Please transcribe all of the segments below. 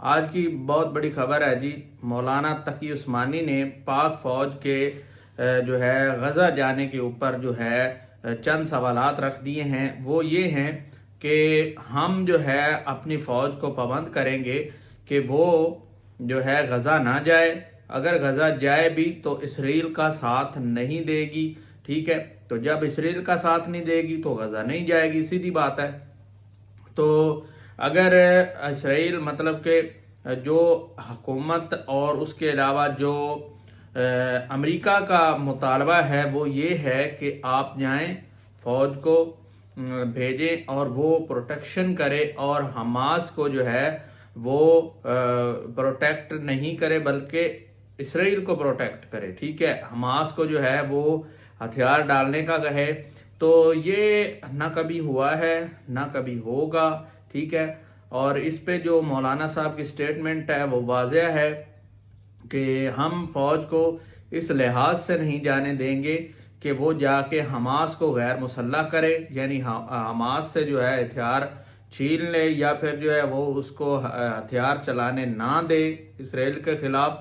آج کی بہت بڑی خبر ہے جی، مولانا تقی عثمانی نے پاک فوج کے جو ہے غزہ جانے کے اوپر جو ہے چند سوالات رکھ دیے ہیں۔ وہ یہ ہیں کہ ہم جو ہے اپنی فوج کو پابند کریں گے کہ وہ جو ہے غزہ نہ جائے، اگر غزہ جائے بھی تو اسرائیل کا ساتھ نہیں دے گی، ٹھیک ہے؟ تو جب اسرائیل کا ساتھ نہیں دے گی تو غزہ نہیں جائے گی، سیدھی بات ہے۔ تو اگر اسرائیل مطلب کہ جو حکومت اور اس کے علاوہ جو امریکہ کا مطالبہ ہے وہ یہ ہے کہ آپ جائیں، فوج کو بھیجیں اور وہ پروٹیکشن کرے، اور حماس کو جو ہے وہ پروٹیکٹ نہیں کرے بلکہ اسرائیل کو پروٹیکٹ کرے، ٹھیک ہے؟ حماس کو جو ہے وہ ہتھیار ڈالنے کا کہے۔ تو یہ نہ کبھی ہوا ہے نہ کبھی ہوگا، ٹھیک ہے؟ اور اس پہ جو مولانا صاحب کی سٹیٹمنٹ ہے وہ واضح ہے کہ ہم فوج کو اس لحاظ سے نہیں جانے دیں گے کہ وہ جا کے حماس کو غیر مسلح کرے، یعنی حماس سے جو ہے ہتھیار چھین لے، یا پھر جو ہے وہ اس کو ہتھیار چلانے نہ دے اسرائیل کے خلاف۔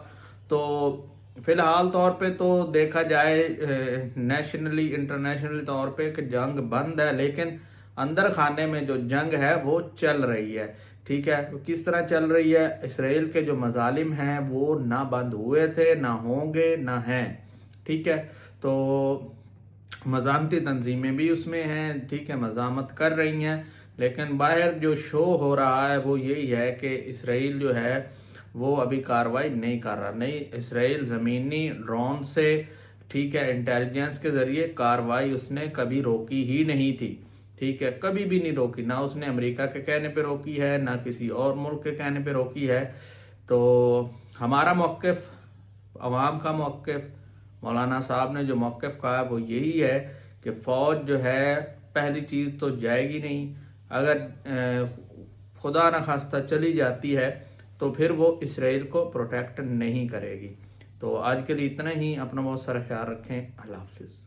تو فی الحال طور پہ تو دیکھا جائے نیشنلی انٹرنیشنل طور پہ کہ جنگ بند ہے، لیکن اندر خانے میں جو جنگ ہے وہ چل رہی ہے، ٹھیک ہے؟ کس طرح چل رہی ہے؟ اسرائیل کے جو مظالم ہیں وہ نہ بند ہوئے تھے، نہ ہوں گے، نہ ہیں، ٹھیک ہے؟ تو مزاحمتی تنظیمیں بھی اس میں ہیں، ٹھیک ہے، مزاحمت کر رہی ہیں، لیکن باہر جو شو ہو رہا ہے وہ یہی ہے کہ اسرائیل جو ہے وہ ابھی کارروائی نہیں کر رہا، نہیں، اسرائیل زمینی ڈرون سے، ٹھیک ہے، انٹیلیجنس کے ذریعے کارروائی اس نے کبھی روکی ہی نہیں تھی، ٹھیک ہے؟ کبھی بھی نہیں روکی، نہ اس نے امریکہ کے کہنے پہ روکی ہے، نہ کسی اور ملک کے کہنے پہ روکی ہے۔ تو ہمارا موقف، عوام کا موقف، مولانا صاحب نے جو موقف کہا وہ یہی ہے کہ فوج جو ہے پہلی چیز تو جائے گی نہیں، اگر خدا نخواستہ چلی جاتی ہے تو پھر وہ اسرائیل کو پروٹیکٹ نہیں کرے گی۔ تو آج کے لیے اتنا ہی، اپنا بہت سارا خیال رکھیں، اللہ حافظ۔